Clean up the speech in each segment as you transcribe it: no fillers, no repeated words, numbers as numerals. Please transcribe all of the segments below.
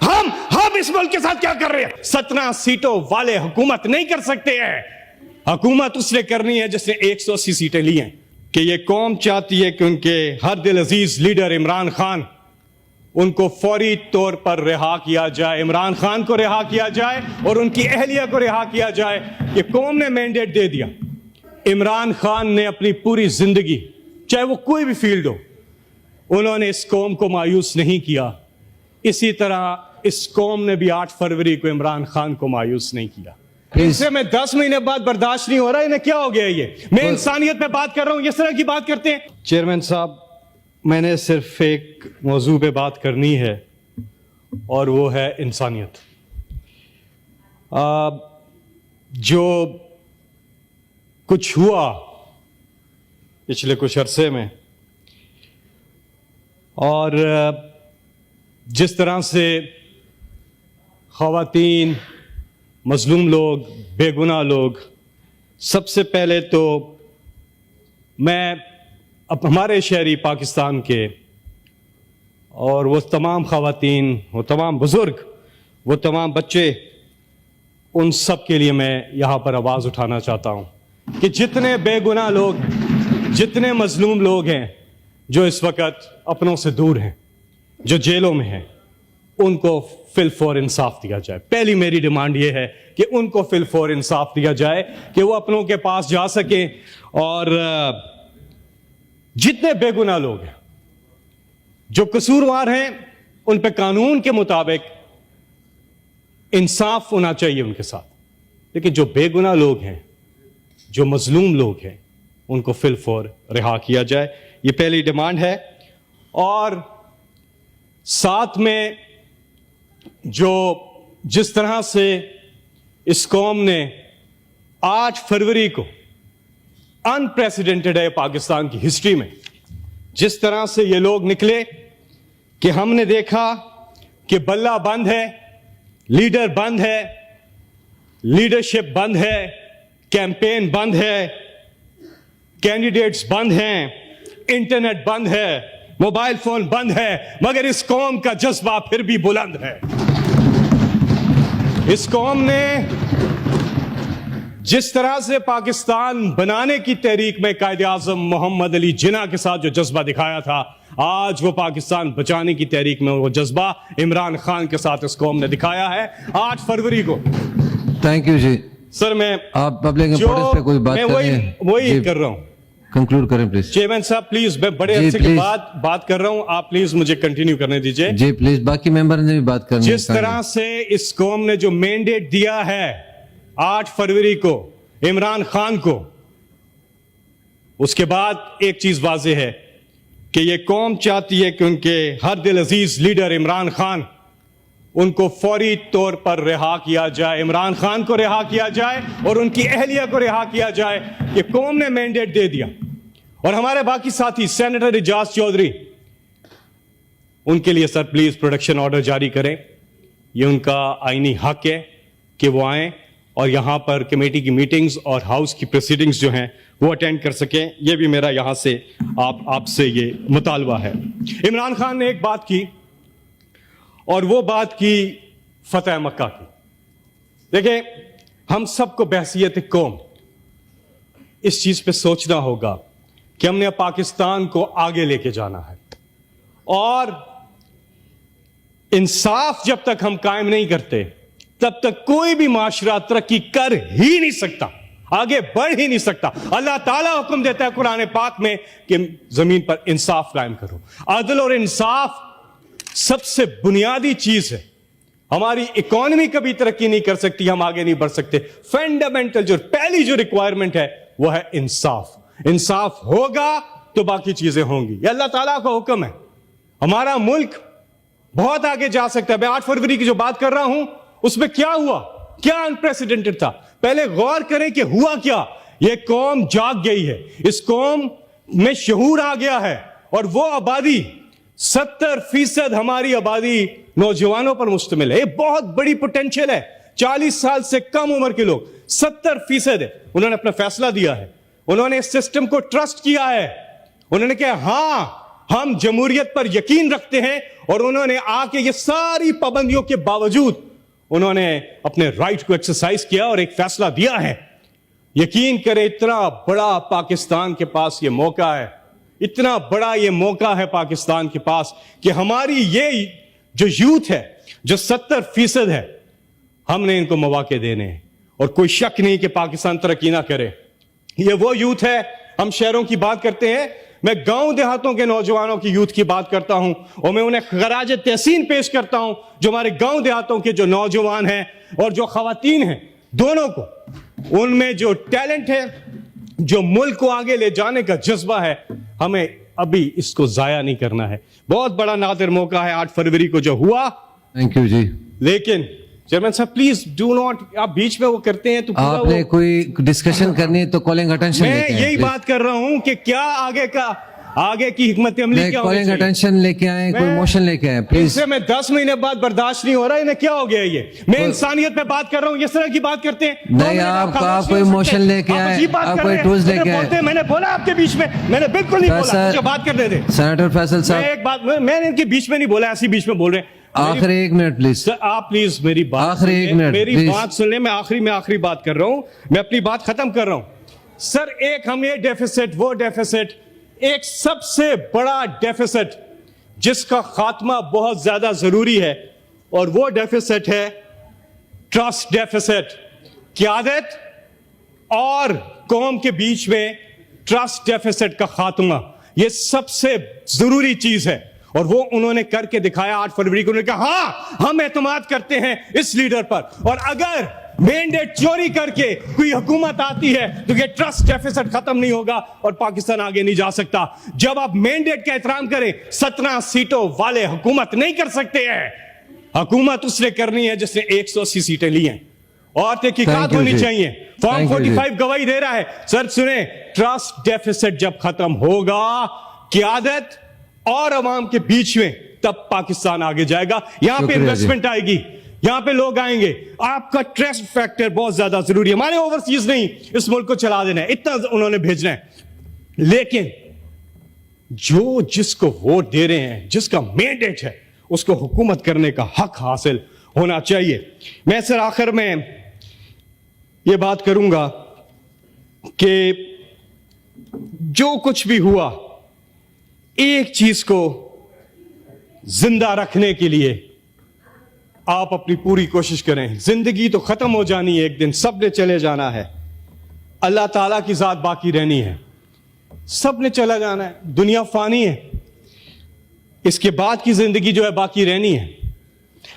हम इस मुल्क के साथ क्या कर रहे हैं? 17 सीटों वाले हुकूमत नहीं कर सकते हैं। हुकूमत उसने करनी है जिसने 180 सीटें ली हैं। कि ये कौम चाहती है कि उनके हर दिल अजीज लीडर इमरान खान, उनको फौरी तौर पर रिहा किया जाए। इमरान खान को रिहा किया जाए और उनकी अहलिया को रिहा किया जाए। कि कौम ने मैंडेट दे दिया। इमरान खान ने अपनी पूरी जिंदगी, चाहे वो कोई भी फील्ड हो, उन्होंने इस कौम को मायूस नहीं किया। इसी तरह इस कौम ने भी 8 फरवरी को इमरान खान को मायूस नहीं किया। इससे मैं 10 महीने बाद बर्दाश्त नहीं हो रहा। इन्हें क्या हो गया? ये मैं इंसानियत पे बात कर रहा हूं, इस तरह की बात करते हैं। चेयरमैन साहब, मैंने सिर्फ एक मौजू पे बात करनी है और वो है इंसानियत। जो कुछ हुआ पिछले कुछ अरसे में और जिस तरह से ख़वातीन, मजलूम लोग, बेगुनाह लोग, सबसे पहले तो मैं अब हमारे शहरी पाकिस्तान के और वो तमाम ख़वातीन, वो तमाम बुज़ुर्ग, वो तमाम बच्चे, उन सब के लिए मैं यहाँ पर आवाज़ उठाना चाहता हूँ कि जितने बेगुनाह लोग, जितने मजलूम लोग हैं जो इस वक्त अपनों से दूर हैं, जो जेलों में हैं, उनको फिलफौर इंसाफ दिया जाए। पहली मेरी डिमांड यह है कि उनको फिलफौर इंसाफ दिया जाए कि वो अपनों के पास जा सकें। और जितने बेगुनाह लोग हैं, जो कसूरवार हैं, उन पे कानून के मुताबिक इंसाफ होना चाहिए उनके साथ। लेकिन जो बेगुनाह लोग हैं, जो मजलूम लोग हैं, उनको फिलफौर रिहा किया जाए। ये पहली डिमांड है। और साथ में जिस तरह से इस कौम ने 8 फरवरी को, अनप्रेसिडेंटेड है पाकिस्तान की हिस्ट्री में, जिस तरह से ये लोग निकले कि हमने देखा कि बल्ला बंद है, लीडर बंद है, लीडरशिप बंद है, कैंपेन बंद है, कैंडिडेट्स बंद हैं, इंटरनेट बंद है, मोबाइल फोन बंद है, मगर इस कौम का जज्बा फिर भी बुलंद है। इस कौम ने जिस तरह से पाकिस्तान बनाने की तहरीक में कायदे आजम मोहम्मद अली जिन्ना के साथ जो जज्बा दिखाया था, आज वो पाकिस्तान बचाने की तहरीक में वो जज्बा इमरान खान के साथ इस कौम ने दिखाया है 8 फरवरी को। Thank you ji. सर, मैं आप पब्लिक इंपॉर्टेंस पे कोई बात कर रहे हैं, वही कर रहा हूं। कंक्लूड करें प्लीज। चेयरमैन साहब प्लीज, मैं बड़े अरसे के बाद बात कर रहा हूं, आप प्लीज मुझे कंटिन्यू करने दीजिए। जी प्लीज, बाकी मेंबर ने भी बात करनी है। जिस तरह से इस कौम ने जो मैंडेट दिया है 8 फरवरी को इमरान खान को, उसके बाद एक चीज वाज़ेह है कि ये कौम चाहती है कि उनके हर दिल अजीज लीडर इमरान खान, उनको फौरी तौर पर रिहा किया जाए। इमरान खान को रिहा किया जाए और उनकी अहलिया को रिहा किया जाए। कि कौम ने मैंडेट दे दिया। और हमारे बाकी साथी सेनेटर इजाज चौधरी, उनके लिए सर प्लीज प्रोटेक्शन ऑर्डर जारी करें। ये उनका आईनी हक है कि वो आए और यहां पर कमेटी की मीटिंग्स और हाउस की प्रोसीडिंग्स जो हैं वो अटेंड कर सकें। ये भी मेरा यहां से आपसे ये मुतालबा है। इमरान खान ने एक बात की और वो बात की फतेह मक्का की। देखिए, हम सबको बहसियत कौम इस चीज पे सोचना होगा कि हमने पाकिस्तान को आगे लेके जाना है और इंसाफ जब तक हम कायम नहीं करते तब तक कोई भी माशरा तरक्की कर ही नहीं सकता, आगे बढ़ ही नहीं सकता। अल्लाह ताला हुक्म देता है कुरान पाक में कि जमीन पर इंसाफ कायम करो। अदल और इंसाफ सबसे बुनियादी चीज है। हमारी इकोनॉमी कभी तरक्की नहीं कर सकती, हम आगे नहीं बढ़ सकते। फंडामेंटल जो पहली जो रिक्वायरमेंट है वो है इंसाफ। इंसाफ होगा तो बाकी चीजें होंगी। ये अल्लाह ताला का हुक्म है। हमारा मुल्क बहुत आगे जा सकता है। मैं 8 फरवरी की जो बात कर रहा हूं उसमें क्या हुआ, क्या अनप्रेसिडेंटेड था, पहले गौर करें कि हुआ क्या। यह कौम जाग गई है, इस कौम में शऊर आ गया है और वो आबादी 70% हमारी आबादी नौजवानों पर मुश्तमिल है। ये बहुत बड़ी पोटेंशियल है। 40 साल से कम उम्र के लोग 70% है। उन्होंने अपना फैसला दिया है, उन्होंने इस सिस्टम को ट्रस्ट किया है। उन्होंने कहा हां हम जमहूरियत पर यकीन रखते हैं और उन्होंने आके ये सारी पाबंदियों के बावजूद उन्होंने अपने राइट को एक्सरसाइज किया और एक फैसला दिया है। यकीन करें, इतना बड़ा पाकिस्तान के पास ये मौका है, इतना बड़ा ये मौका है पाकिस्तान के पास कि हमारी ये जो यूथ है, जो 70% है, हमने इनको मौके देने हैं। और कोई शक नहीं कि पाकिस्तान तरक्की ना करे। ये वो यूथ है, हम शहरों की बात करते हैं, मैं गांव देहातों के नौजवानों की यूथ की बात करता हूं और मैं उन्हें खराज तहसीन पेश करता हूं जो हमारे गांव देहातों के जो नौजवान हैं और जो खवातीन हैं, दोनों को उनमें जो टैलेंट है, जो मुल्क को आगे ले जाने का जज्बा है, हमें अभी इसको जाया नहीं करना है। बहुत बड़ा नादिर मौका है 8 फरवरी को जो हुआ। थैंक यू जी। लेकिन चेयरमैन साहब प्लीज डू नॉट, आप बीच में वो करते हैं तो पूरा आपने वो, कोई डिस्कशन करनी है तो कॉलिंग अटेंशन मैं लेके आए यही please। बात कर रहा हूं कि क्या आगे की हिकमत अमली नहीं, क्या होनी कॉलिंग चाहिए? अटेंशन लेके आए, कोई मैं- मोशन लेके आए प्लीज। इससे मैं 10 महीने बाद बर्दाश्त नहीं हो रहा, इन्हें क्या हो गया ये? मैं इंसानियत पे बात कर रहा हूं, इस तरह की बात करते हैं। नहीं, 2 मिनट आप खामोश कोई नहीं हो मोशन सकते। लेके आप आए, अजीब बात आप कर कोई रहे हैं। टूल्स मुझे लेके आए। बोलते हैं, मैंने बोला आपके बीच में, मैंने बिल्कुल नहीं बोला, फैसल- मुझे बात करने दे। सेनेटर फैसल साहब, मैं एक बात, मैंने इनके बीच में नहीं बोला, ऐसे बीच में बोल रहे हैं। आखिरी 1 मिनट प्लीज। सर आप प्लीज मेरी बात आखिरी सुनिए, 1 मिनट, मेरी प्लीज। बात सुन ले। मैं आखिरी बात कर रहा हूं, मैं अपनी बात खत्म कर रहा हूं। सर एक हम ये डेफिसिट, वो डेफिसिट, एक सबसे बड़ा डेफिसिट जिसका खात्मा बहुत ज्यादा जरूरी है और वो डेफिसिट है ट्रस्ट डेफिसिट। क़यादत और कौम के बीच में ट्रस्ट डेफिसिट का खात्मा, ये सबसे जरूरी चीज है और वो उन्होंने करके दिखाया 8 फरवरी को। उन्होंने कहा हाँ हम एतमाद करते हैं इस लीडर पर, और अगर मैंडेट चोरी करके कोई हुकूमत आती है तो ये ट्रस्ट डेफिसिट खत्म नहीं होगा और पाकिस्तान आगे नहीं जा सकता। जब आप मैंडेट का एहतराम करें, 17 सीटों वाले हुकूमत नहीं कर सकते हैं। हुकूमत उसने करनी है जिसने 180 सीटें ली हैं और तहकीकात Thank you, होनी जी। चाहिए। फॉर्म Thank you, 45 गवाही दे रहा है। सर सुने, ट्रस्ट डेफिसिट जब खत्म होगा क़यादत और अवाम के बीच में, तब पाकिस्तान आगे जाएगा। यहां पे शुक्रिया जी। इन्वेस्टमेंट आएगी, यहां पे लोग आएंगे। आपका ट्रस्ट फैक्टर बहुत ज्यादा जरूरी है। हमारे ओवरसीज नहीं इस मुल्क को चला देना है, इतना उन्होंने भेजना है। लेकिन जो जिसको वोट दे रहे हैं, जिसका मैंडेट है, उसको हुकूमत करने का हक हासिल होना चाहिए। मैं सर आखिर में यह बात करूंगा कि जो कुछ भी हुआ, एक चीज को जिंदा रखने के लिए आप अपनी पूरी कोशिश करें। जिंदगी तो खत्म हो जानी है एक दिन, सब ने चले जाना है। अल्लाह ताला की जात बाकी रहनी है, सब ने चला जाना है। दुनिया फानी है, इसके बाद की जिंदगी जो है बाकी रहनी है।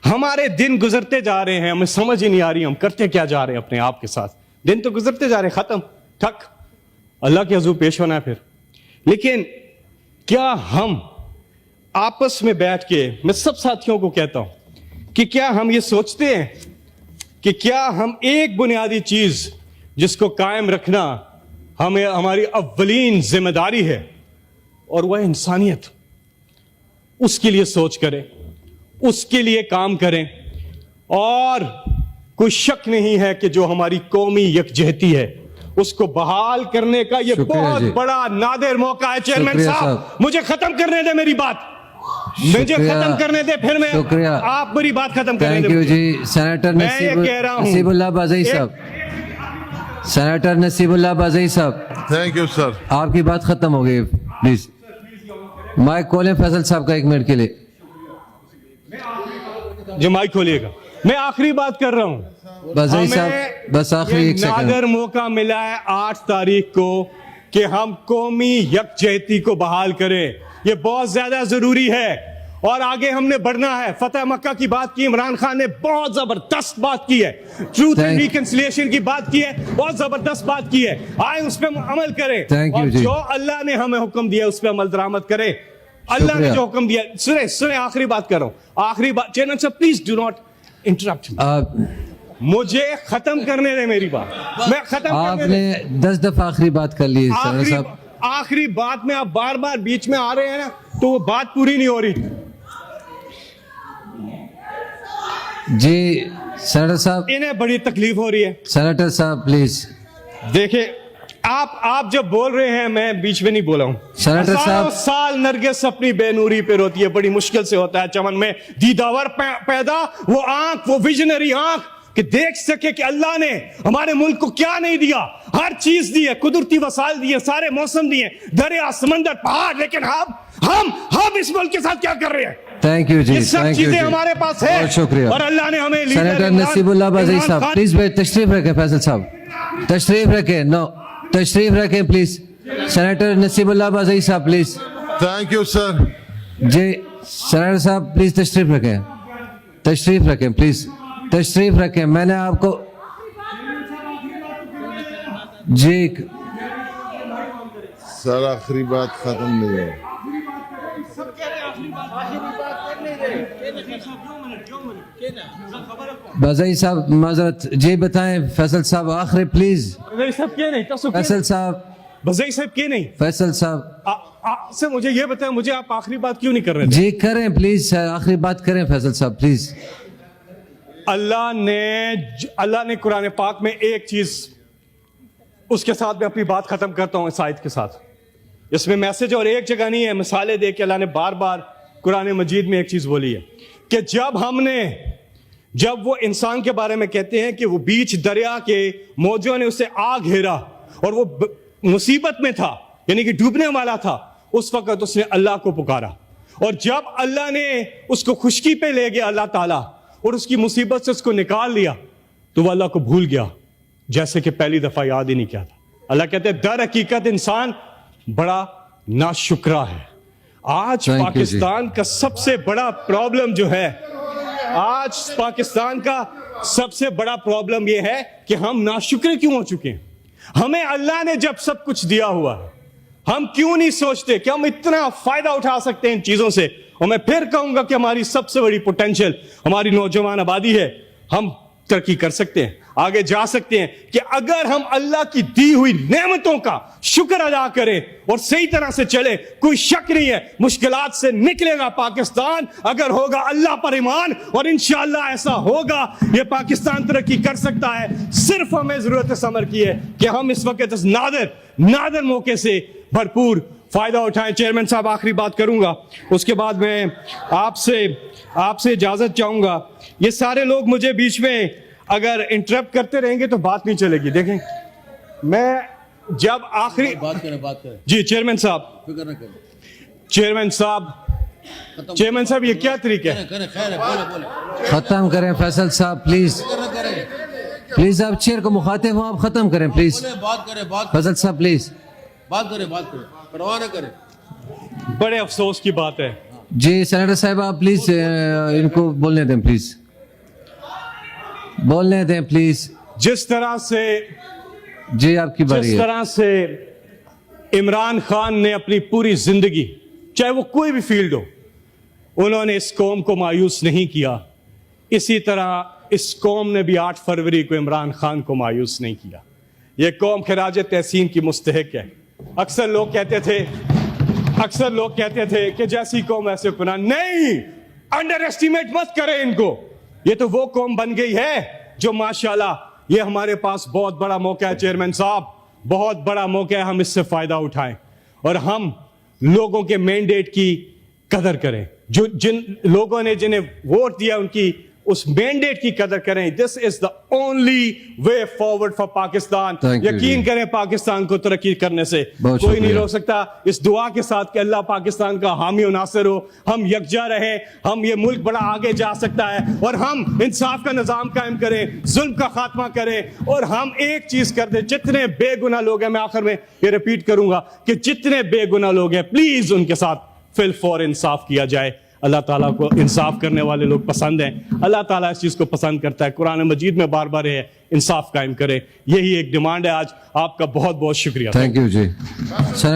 हमारे दिन गुजरते जा रहे हैं, हमें समझ ही नहीं आ रही हम करते क्या जा रहे हैं अपने आप के साथ। दिन तो गुजरते जा रहे हैं, खत्म ठक, अल्लाह के हजूर पेश होना है फिर। लेकिन क्या हम आपस में बैठ के, मैं सब साथियों को कहता हूं कि क्या हम ये सोचते हैं कि क्या हम एक बुनियादी चीज जिसको कायम रखना हमें हमारी अव्वलीन जिम्मेदारी है और वह इंसानियत, उसके लिए सोच करें, उसके लिए काम करें। और कोई शक नहीं है कि जो हमारी कौमी यकजहती है उसको बहाल करने का ये शुक्रिया बहुत जी। बड़ा नादिर मौका है। चेयरमैन शुक्रिया साहब साहब। मुझे खत्म करने दे मेरी बात, मुझे शुक्रिया। खत्म करने दे, फिर मैं शुक्रिया। आप मेरी बात खत्म करने थैंक दे यू मुझे। जी। सेनेटर मैं ये कह रहा हूं, नसीबुल्लाह बाज़ई साहब, सेनेटर नसीबुल्लाह बाज़ई साहब, थैंक यू सर। आपकी बात खत्म हो गई, प्लीज माइक खोलें फैसल साहब का 1 मिनट के लिए। जो माइक खोलिएगा, मैं आखिरी बात कर रहा हूं। बाज़ई हमें साहब बस आखिरी ये 1 सेकंड। नादर मौका मिला है 8 तारीख को कि हम कौमी यकजहती को बहाल करें। ये बहुत ज्यादा जरूरी है और आगे हमने बढ़ना है। फतेह मक्का की बात की, इमरान खान ने बहुत जबरदस्त बात की है। ट्रूथ एंड Thank- रिकंसिलिएशन की बात की है, बहुत जबरदस्त बात की है। आए उस पर अमल करें Thank you और जी। जो अल्लाह ने हमें हुक्म दिया उस पर अमल दरामद करें। अल्लाह ने शुक्रिया। जो हुक्म दिया, सुने सुने, आखिरी बात कर रहा हूं, आखिरी बात। चेयरमैन साहब प्लीज डू नॉट इंटरप्ट, आप मुझे खत्म करने दे मेरी बात, मैं खत्म करने आपने दे। 10 दफा आखिरी बात कर ली सेनेटर आखिरी साहब। आखिरी बात में आप बार बार बीच में आ रहे हैं ना, तो वो बात पूरी नहीं हो रही। जी सेनेटर साहब, इन्हें बड़ी तकलीफ हो रही है। सेनेटर साहब प्लीज। देखे आप जब बोल रहे हैं मैं बीच में नहीं बोला हूं। सेनेटर साहब। सालों साल नरगिस अपनी बेनूरी पे रोती है, बड़ी मुश्किल से होता है चमन में दीदावर पैदा, वो आंख, वो विजनरी आंख कि देख सके कि अल्लाह ने हमारे मुल्क को क्या नहीं दिया, हर चीज दी है, कुदरती वसाइल दिए, सारे मौसम दिए, दरिया, समंदर, पहाड़, लेकिन हम इस मुल्क के साथ क्या कर रहे हैं? थैंक यू जी, ये सब थैंक यू चीजें जी, हमारे पास है बहुत शुक्रिया। और अल्लाह ने हमें लीडर सेनेटर नसीबुल्लाह बाज़ई साहब प्लीज तशरीफ रखें। फैसल साहब तशरीफ रखें, नो तशरीफ रखें प्लीज। सेनेटर नसीबुल्लाह बाज़ई साहब प्लीज। Thank you sir. जी सेनेटर साहब प्लीज तशरीफ रखें, तशरीफ रखें प्लीज, तशरीफ रखें। मैंने आपको जी सर आखिरी बात खत्म नहीं है। बाज़ई साहब माजरत जी बताएं। फैसल साहब आखिरी प्लीज। फैसल साहब, बज़ई साहब के नहीं फैसल साहब से मुझे ये बताएं, मुझे आप आखिरी बात क्यों नहीं कर रहे थे? जी करें प्लीज, आखिरी बात करें फैसल साहब प्लीज। अल्लाह ने कुरान पाक में एक चीज, उसके साथ मैं अपनी बात खत्म करता हूं इस आयत के साथ। इसमें मैसेज और एक जगह नहीं है, मिसालें दे के अल्लाह ने बार बार कुरान मजीद में एक चीज बोली है कि जब वो इंसान के बारे में कहते हैं कि वो बीच दरिया के मौजों ने उसे आग घेरा और वो मुसीबत में था, यानी कि डूबने वाला था, उस वक्त उसने अल्लाह को पुकारा और जब अल्लाह ने उसको खुशकी पे ले गया अल्लाह ताला और उसकी मुसीबत से उसको निकाल लिया तो वह अल्लाह को भूल गया जैसे कि पहली दफा याद ही नहीं किया था। अल्लाह कहते हैं दर हकीकत इंसान बड़ा नाशुक्रा है। आज Thank you, पाकिस्तान का सबसे बड़ा प्रॉब्लम जो है, आज पाकिस्तान का सबसे बड़ा प्रॉब्लम यह है कि हम नाशुक्र क्यों हो चुके हैं। हमें अल्लाह ने जब सब कुछ दिया हुआ है, हम क्यों नहीं सोचते कि हम इतना फायदा उठा सकते हैं इन चीजों से। और मैं फिर कहूंगा कि हमारी सबसे बड़ी पोटेंशियल हमारी नौजवान आबादी है। हम तरक्की कर सकते हैं, आगे जा सकते हैं कि अगर हम अल्लाह की दी हुई नेमतों का शुक्र अदा करें और सही तरह से चले। कोई शक नहीं है मुश्किलात से निकलेगा पाकिस्तान अगर होगा अल्लाह पर ईमान, और इंशाअल्लाह ऐसा होगा। ये पाकिस्तान तरक्की कर सकता है, सिर्फ हमें जरूरत समर की है कि हम इस वक्त इस नादर मौके से भरपूर फायदा उठाएं। चेयरमैन साहब आखिरी बात करूंगा, उसके बाद मैं आपसे इजाजत चाहूंगा। ये सारे लोग मुझे बीच में अगर इंटरप्ट करते रहेंगे तो बात नहीं चलेगी। देखें मैं जब आखिरी बात करें जी चेयरमैन साहब, चेयरमैन साहब ये क्या तरीका है? खत्म करें फैसल साहब प्लीज, प्लीज आप चेयर को मुखातिब हो, आप खत्म करें प्लीज। बात फैसल साहब प्लीज बात करें परवाह न करें। बड़े अफसोस की बात है। जी सेनेटर साहब आप प्लीज इनको बोलने दें, प्लीज बोलने दें प्लीज। जिस तरह से जी आपकी बारी जिस है। तरह से इमरान खान ने अपनी पूरी जिंदगी, चाहे वो कोई भी फील्ड हो, उन्होंने इस कौम को मायूस नहीं किया, इसी तरह इस कौम ने भी 8 फरवरी को इमरान खान को मायूस नहीं किया। ये कौम खिराज तहसीन की मुस्तहिक है। अक्सर लोग कहते थे कि जैसी कौम वैसे हुक्मरान। नहीं, अंडर एस्टिमेट मत करें इनको। ये तो वो कौम बन गई है जो माशाल्लाह, ये हमारे पास बहुत बड़ा मौका है चेयरमैन साहब, बहुत बड़ा मौका है, हम इससे फायदा उठाएं और हम लोगों के मैंडेट की कदर करें। जो जिन लोगों ने जिन्हें वोट दिया उनकी उस मैंडेट की कदर करें। This is the only way forward for Pakistan. यकीन करें पाकिस्तान को तरक्की करने से कोई नहीं रोक सकता। इस दुआ के साथ कि अल्लाह पाकिस्तान का हामी और नासिर हो, हम यकजा रहे, हम ये मुल्क बड़ा आगे जा सकता है और हम इंसाफ का निजाम कायम करें, जुल्म का खात्मा करें और हम एक चीज कर दें। जितने बेगुनाह लोग हैं, मैं आखिर में ये रिपीट करूंगा कि जितने बेगुनाह लोग हैं प्लीज उनके साथ फिल फॉर इंसाफ किया जाए। अल्लाह ताला को इंसाफ करने वाले लोग पसंद हैं, अल्लाह ताला इस चीज़ को पसंद करता है। कुरान मजीद में बार बार है इंसाफ कायम करे, यही एक डिमांड है आज। आपका बहुत बहुत शुक्रिया। Thank you ji.